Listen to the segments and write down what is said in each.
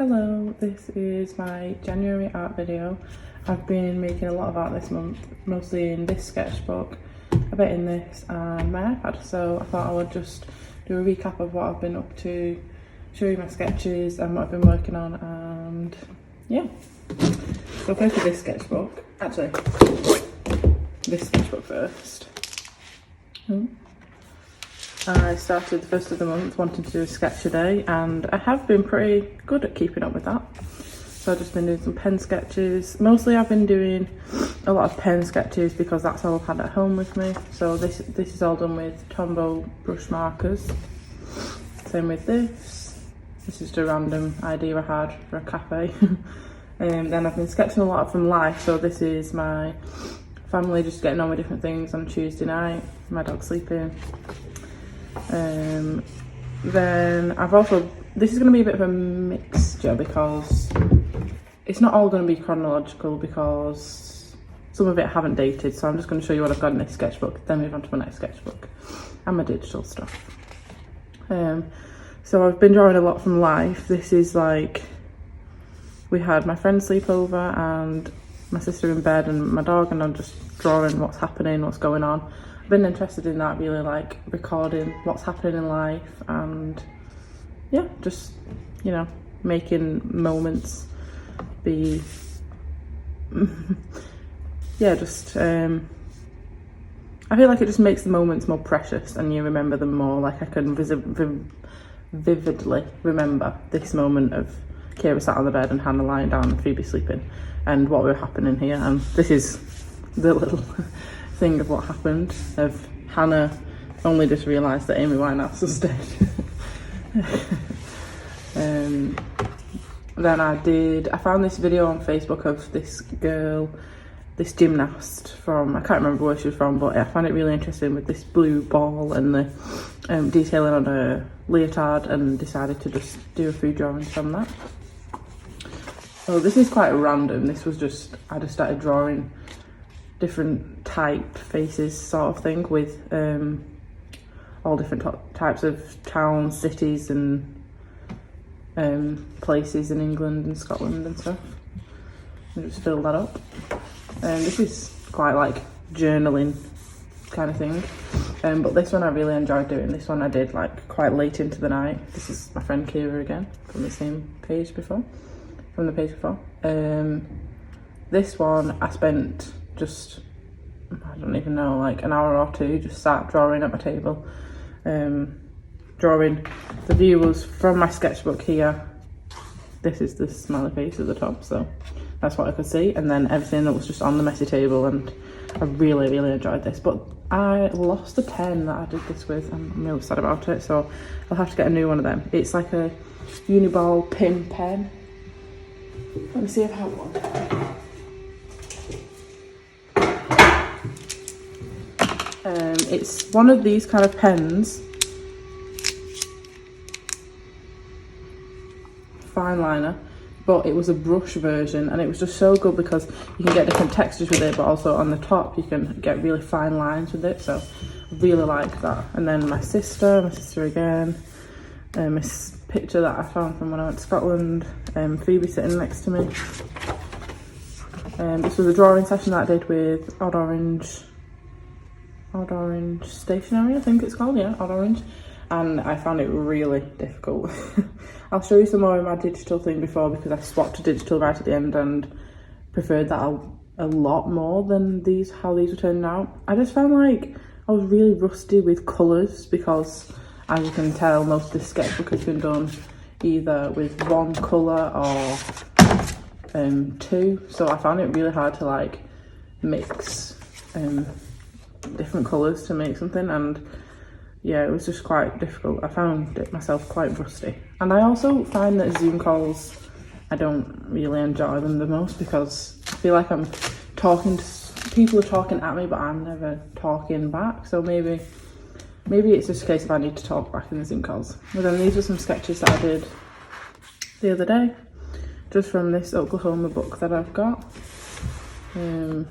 Hello, this is my January art video. I've been making a lot of art this month, mostly in this sketchbook, a bit in this and my iPad, so I thought I would just do a recap of what I've been up to, show you my sketches and what I've been working on, and yeah. So first with this sketchbook, actually, this sketchbook first. I started the first of the month wanting to do a sketch a day, and I have been pretty good at keeping up with that. So I've just been doing some pen sketches. Mostly I've been doing a lot of pen sketches because that's all I've had at home with me. So this is all done with Tombow brush markers. Same with this. This is just a random idea I had for a cafe. Then I've been sketching a lot from life. So this is my family just getting on with different things on Tuesday night. My dog's sleeping. Then I've also, this is going to be a bit of a mixture because it's not all going to be chronological because some of it I haven't dated, so I'm just going to show you what I've got in this sketchbook, then move on to my next sketchbook and my digital stuff. So I've been drawing a lot from life. This is like, we had my friend sleep over and my sister in bed and my dog, and I'm just drawing what's happening, what's going on. Been interested in that, really, like recording what's happening in life and yeah, just, you know, making moments be yeah, just I feel like it just makes the moments more precious and you remember them more. Like I can vividly remember this moment of Kira sat on the bed and Hannah lying down and Phoebe sleeping and what were happening here, and this is the little thing of what happened, of Hannah only just realised that Amy Winehouse was dead. Then I found this video on Facebook of this girl, this gymnast from, I can't remember where she was from, but I found it really interesting with this blue ball and the detailing on a leotard, and decided to just do a few drawings from that. So this is quite random. This was just, I just started drawing different type faces sort of thing with all different types of towns, cities and places in England and Scotland and stuff, and just fill that up. This is quite like journaling kind of thing, but this one I really enjoyed doing. This one I did like quite late into the night. This is my friend Kira again from the same page before, this one I spent just, I don't even know, like an hour or two just sat drawing at my table, drawing. The view was from my sketchbook here. This is the smiley face at the top, so that's what I could see, and then everything that was just on the messy table, and I really enjoyed this. But I lost the pen that I did this with. I'm really sad about it, so I'll have to get a new one of them. It's like a Uniball pin pen. Let me see if I have one. It's one of these kind of pens, fine liner, but it was a brush version, and it was just so good because you can get different textures with it, but also on the top you can get really fine lines with it, so I really like that. And then my sister again, this picture that I found from when I went to Scotland, Phoebe sitting next to me. This was a drawing session that I did with Odd Orange Stationery, I think it's called, yeah, Odd Orange, and I found it really difficult. I'll show you some more of my digital thing before, because I swapped to digital right at the end and preferred that a lot more than how these were turning out. I just found like I was really rusty with colours because, as you can tell, most of this sketchbook has been done either with one colour or two, so I found it really hard to like mix different colours to make something, and yeah, it was just quite difficult. I found it myself quite rusty, and I also find that Zoom calls, I don't really enjoy them the most because I feel like I'm talking to people are talking at me, but I'm never talking back. So maybe it's just a case of I need to talk back in the Zoom calls. But then these are some sketches that I did the other day, just from this Oklahoma book that I've got.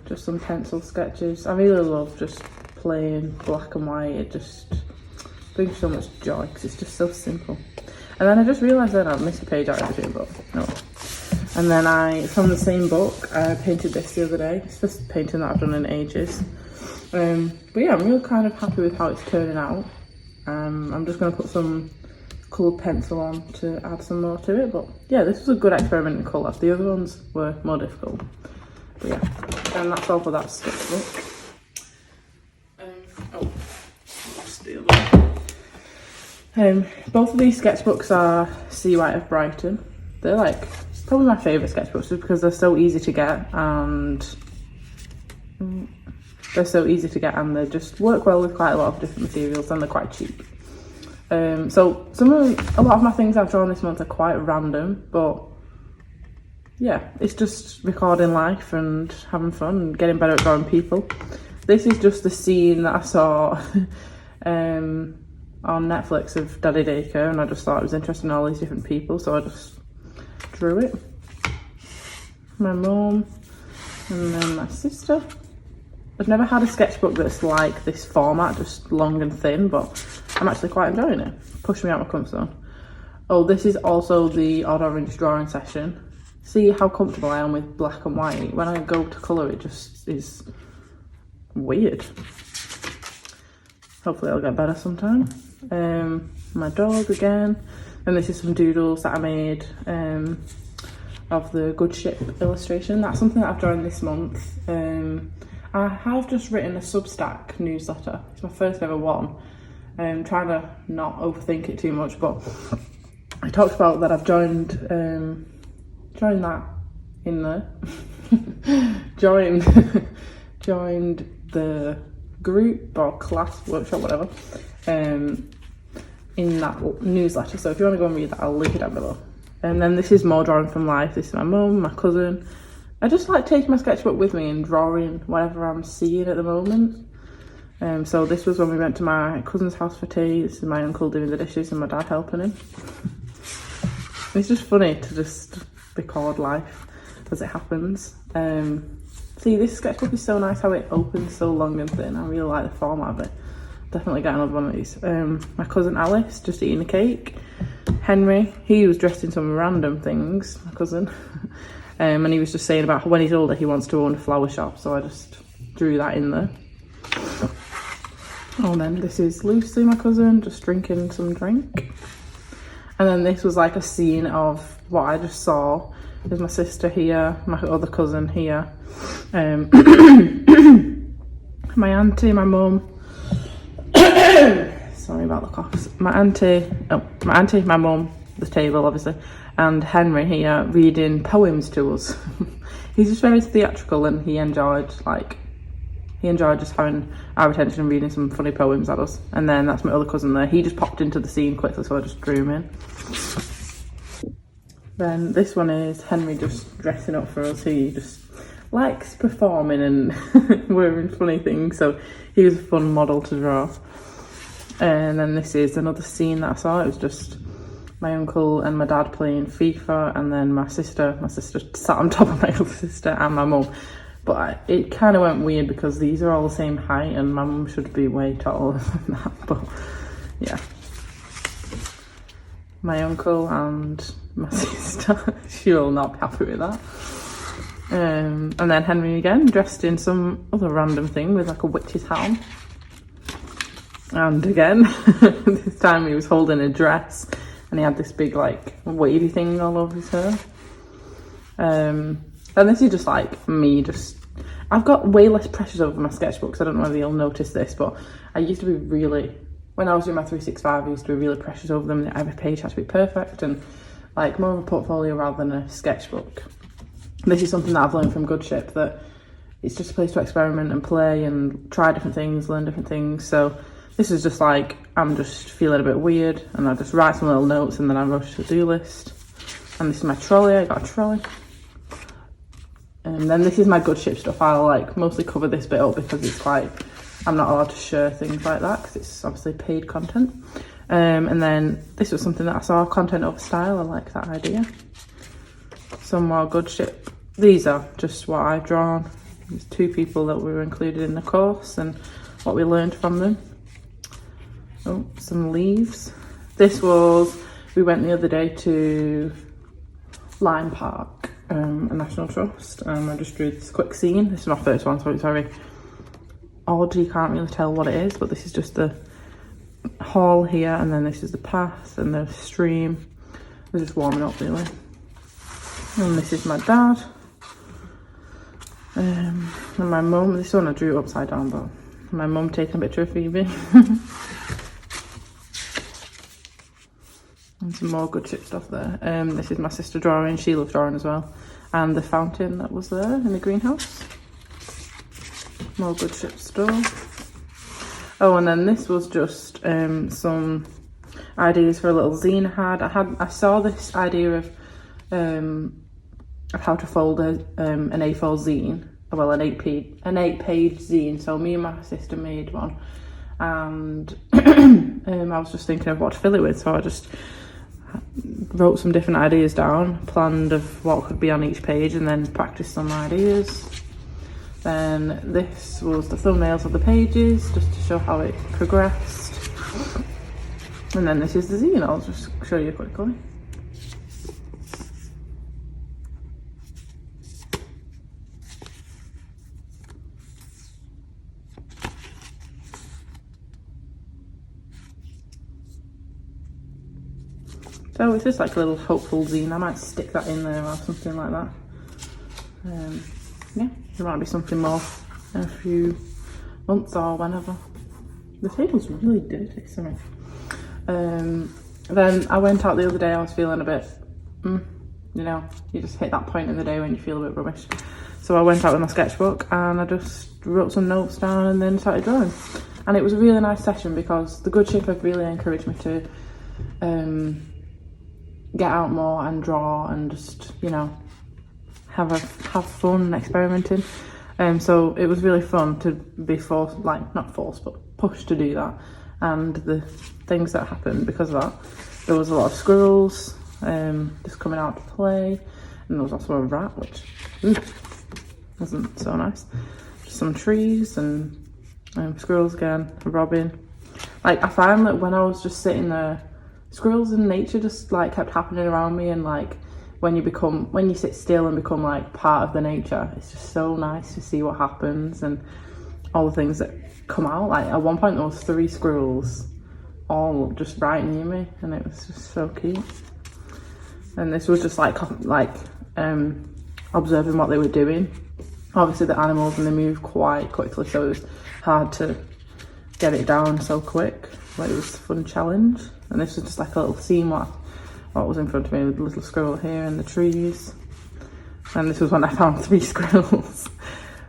Just some pencil sketches. I really love just plain black and white. It just brings so much joy because it's just so simple. And then I just realised that I've missed a page out of between, but no. And then from the same book, I painted this the other day. It's just painting that I've done in ages. But yeah, I'm really kind of happy with how it's turning out. I'm just going to put some coloured pencil on to add some more to it. But yeah, this was a good experiment in colour. The other ones were more difficult. But yeah, and that's all for that sketchbook. Both of these sketchbooks are C. White of Brighton. They're like probably my favourite sketchbooks just because they're so easy to get and they just work well with quite a lot of different materials and they're quite cheap. So a lot of my things I've drawn this month are quite random, but yeah, it's just recording life and having fun and getting better at drawing people. This is just the scene that I saw on Netflix of Daddy Daycare, and I just thought it was interesting, all these different people, so I just drew it. My mum and then my sister. I've never had a sketchbook that's like this format, just long and thin, but I'm actually quite enjoying it. Push me out my comfort zone. Oh, this is also the Odd Orange drawing session. See how comfortable I am with black and white. When I go to colour, it just is weird. Hopefully I'll get better sometime. My dog again, and this is some doodles that I made of the Good Ship illustration. That's something that I've drawn this month. I have just written a Substack newsletter. It's my first ever one. I'm trying to not overthink it too much, but I talked about that I've joined that in there. joined the group or class, workshop, whatever, in that newsletter. So if you want to go and read that, I'll link it down below. And then this is more drawing from life. This is my mum, my cousin. I just like taking my sketchbook with me and drawing whatever I'm seeing at the moment. So this was when we went to my cousin's house for tea. This is my uncle doing the dishes and my dad helping him. It's just funny to just record life as it happens. See, this sketchbook is so nice how it opens so long and thin. I really like the format of it. Definitely get another one of these. My cousin Alice, just eating a cake. Henry, he was dressed in some random things, my cousin. And he was just saying about when he's older, he wants to own a flower shop. So I just drew that in there. Oh, and then this is Lucy, my cousin, just drinking some drink. And then this was like a scene of what I just saw. There's my sister here, my other cousin here. My auntie, my mum. Sorry about the coughs. My auntie, my mum, the table obviously, and Henry here reading poems to us. He's just very theatrical and he enjoyed just having our attention and reading some funny poems at us. And then that's my other cousin there. He just popped into the scene quickly, so I just drew him in. Then this one is Henry just dressing up for us. He just likes performing and wearing funny things, so he was a fun model to draw. And then this is another scene that I saw. It was just my uncle and my dad playing FIFA, and then my sister sat on top of my other sister and my mum. But it kind of went weird because these are all the same height and my mum should be way taller than that, but yeah. My uncle and my sister, she will not be happy with that. And then Henry again, dressed in some other random thing with like a witch's hat on. And again, this time he was holding a dress and he had this big like wavy thing all over his hair. And this is just like me, I've got way less pressures over my sketchbooks. I don't know whether you'll notice this, but I used to be really, when I was doing my 365, I used to be really precious over them. Every page has to be perfect and like more of a portfolio rather than a sketchbook. This is something that I've learned from Good Ship, that it's just a place to experiment and play and try different things, learn different things. So this is just like, I'm just feeling a bit weird and I just write some little notes and then I wrote a to-do list. And this is my trolley, I got a trolley. And then this is my Good Ship stuff. I'll like mostly cover this bit up because it's quite, I'm not allowed to share things like that because it's obviously paid content. And then this was something that I saw, content over style. I like that idea. Some more Good Ship. These are just what I've drawn. There's 2 people that were included in the course and what we learned from them. Oh, some leaves. We we went the other day to Lime Park, a National Trust, and I just drew this quick scene. This is my first one, so it's very odd, you can't really tell what it is, but this is just the hall here, and then this is the path and the stream. We're just warming up really. And this is my dad. And my mum, this one I drew upside down, but my mum taking a picture of Phoebe. And some more good ship stuff there. This is my sister drawing, she loves drawing as well. And the fountain that was there in the greenhouse. More good ship stuff. Oh, and then this was just some ideas for a little zine I saw this idea of how to fold an A4 zine, well, an 8-page zine. So me and my sister made one, and I was just thinking of what to fill it with, so I just wrote some different ideas down, planned of what could be on each page, and then practiced some ideas. Then this was the thumbnails of the pages, just to show how it progressed. And then this is the zine, I'll just show you quickly. So it's just like a little hopeful zine. I might stick that in there or something like that. Yeah, there might be something more in a few months or whenever. The table's really dirty, sorry. Then I went out the other day, I was feeling a bit, you know, you just hit that point in the day when you feel a bit rubbish. So I went out with my sketchbook and I just wrote some notes down and then started drawing. And it was a really nice session because the good ship have really encouraged me to get out more and draw and just, you know, have fun and experimenting. So it was really fun to be forced, like not forced, but pushed to do that. And the things that happened because of that, there was a lot of squirrels just coming out to play, and there was also a rat, which wasn't so nice. Just some trees and squirrels again, a robin. Like, I find that when I was just sitting there, squirrels in nature just like kept happening around me, and like when you sit still and become like part of the nature, it's just so nice to see what happens and all the things that come out. Like at one point there was 3 squirrels all just right near me, and it was just so cute. And this was just like observing what they were doing. Obviously the animals, and they move quite quickly, so it was hard to get it down so quick, but it was a fun challenge. And this was just like a little scene what was in front of me, with the little squirrel here and the trees. And this was when I found 3 squirrels.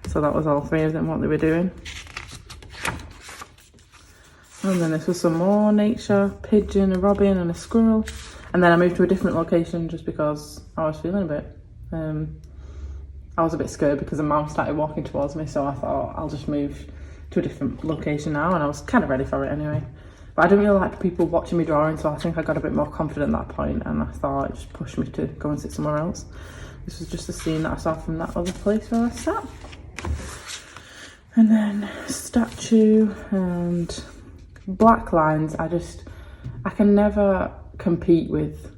So that was all 3 of them, what they were doing. And then this was some more nature, pigeon, a robin and a squirrel. And then I moved to a different location just because I was feeling a bit, I was a bit scared because a mouse started walking towards me, so I thought I'll just move to a different location now, and I was kind of ready for it anyway. But I didn't really like people watching me drawing, so I think I got a bit more confident at that point, and I thought it just pushed me to go and sit somewhere else. This was just a scene that I saw from that other place where I sat. And then statue and black lines. I can never compete with,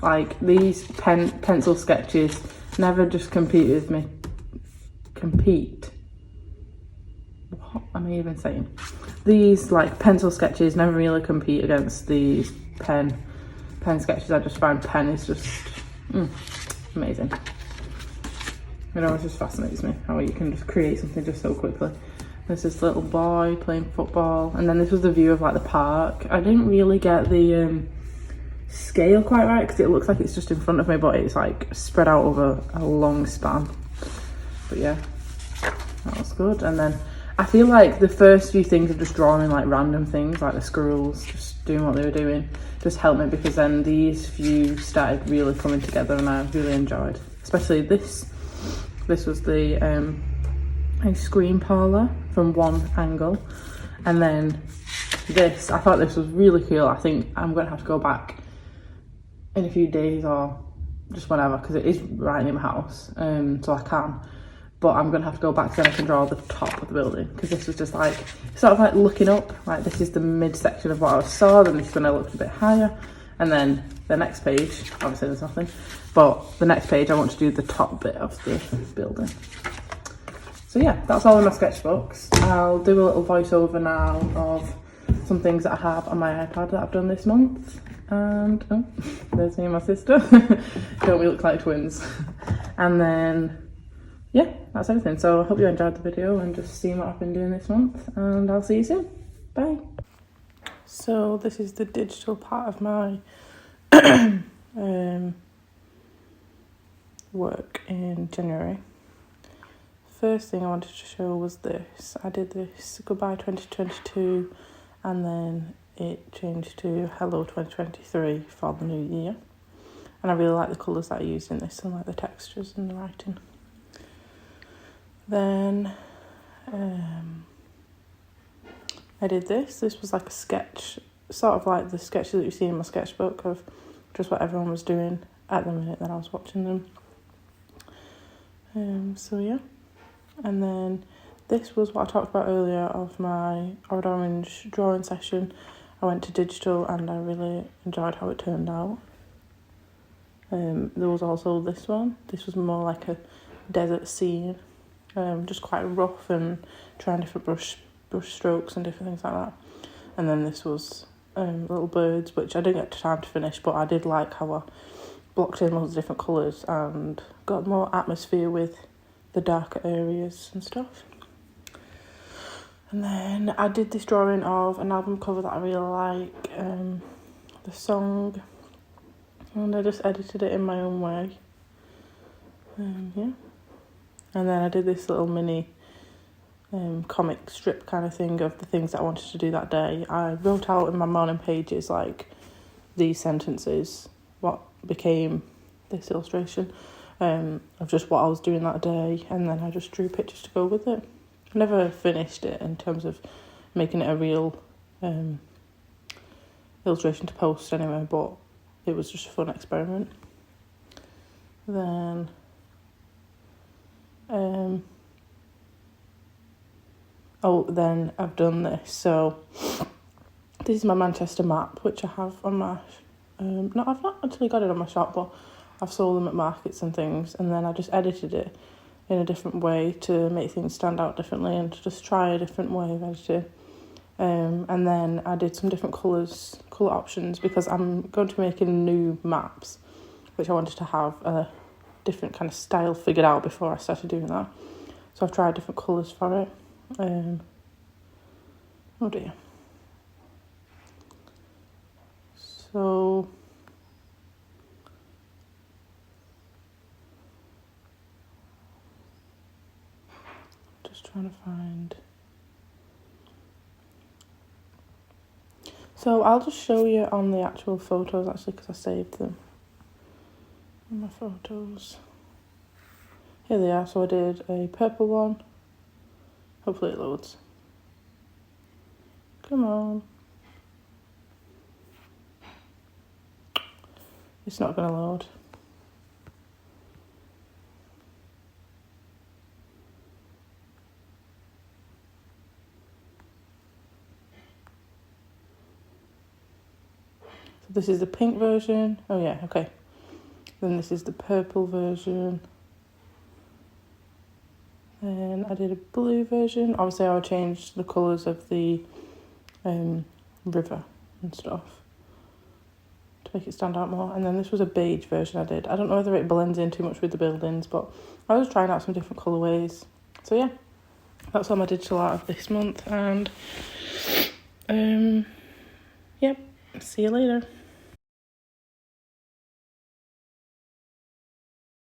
like, these pencil sketches never just compete with me. What am I even saying? These like pencil sketches never really compete against these pen sketches. I just find pen is just amazing. It always just fascinates me how you can just create something just so quickly. There's this little boy playing football, and then this was the view of like the park. I didn't really get the scale quite right because it looks like it's just in front of me, but it's like spread out over a long span. But yeah, that was good. And then I feel like the first few things of just drawing like random things, like the squirrels just doing what they were doing, just helped me, because then these few started really coming together and I really enjoyed. Especially this was the ice cream parlour from one angle, and then this, I thought this was really cool. I think I'm going to have to go back in a few days or just whenever, because it is right near my house, so I can. But I'm going to have to go back so then I can draw the top of the building, because this was just like, sort of like looking up, like this is the midsection of what I saw, then this is when I looked a bit higher, And then the next page, obviously there's nothing, but the next page I want to do the top bit of the building. So yeah, that's all in my sketchbooks. I'll do a little voiceover now of some things that I have on my iPad that I've done this month. And oh, there's me and my sister. Don't we look like twins? And then yeah, that's everything. So I hope you enjoyed the video and just seeing what I've been doing this month, and I'll see you soon. Bye. So this is the digital part of my work in January. First thing I wanted to show was this. I did this Goodbye 2022, and then it changed to Hello 2023 for the new year. And I really like the colours that I used in this, and like the textures and the writing. Then I did this. This was like a sketch, sort of like the sketches that you see in my sketchbook of just what everyone was doing at the minute that I was watching them. So yeah. And then this was what I talked about earlier of my Odd Orange drawing session. I went to digital and I really enjoyed how it turned out. There was also this one. This was more like a desert scene, just quite rough and trying different brush strokes and different things like that. And then this was little birds, which I didn't get time to finish, but I did like how I blocked in loads of different colours and got more atmosphere with the darker areas and stuff. And then I did this drawing of an album cover that I really like, the song, and I just edited it in my own way. Yeah. And then I did this little mini comic strip kind of thing of the things that I wanted to do that day. I wrote out in my morning pages like these sentences, what became this illustration, of just what I was doing that day, and then I just drew pictures to go with it. I never finished it in terms of making it a real illustration to post anyway, but it was just a fun experiment. Then then I've done this. So this is my Manchester map, which I have on my no, I've not actually got it on my shop, but I've sold them at markets and things, and then I just edited it in a different way to make things stand out differently and to just try a different way of editing. And then I did some different colour options because I'm going to be making new maps, which I wanted to have a different kind of style figured out before I started doing that. So I've tried different colours for it. Oh dear. So just trying to find. So I'll just show you on the actual photos actually, because I saved them in my photos. Here they are. So I did a purple one. Hopefully it loads. Come on. It's not going to load. So this is the pink version. Oh yeah, okay. Then this is the purple version. And I did a blue version. Obviously I would change the colours of the river and stuff to make it stand out more. And then this was a beige version I did. I don't know whether it blends in too much with the buildings, but I was trying out some different colourways. So yeah, that's all my digital art of this month. And yep, see you later.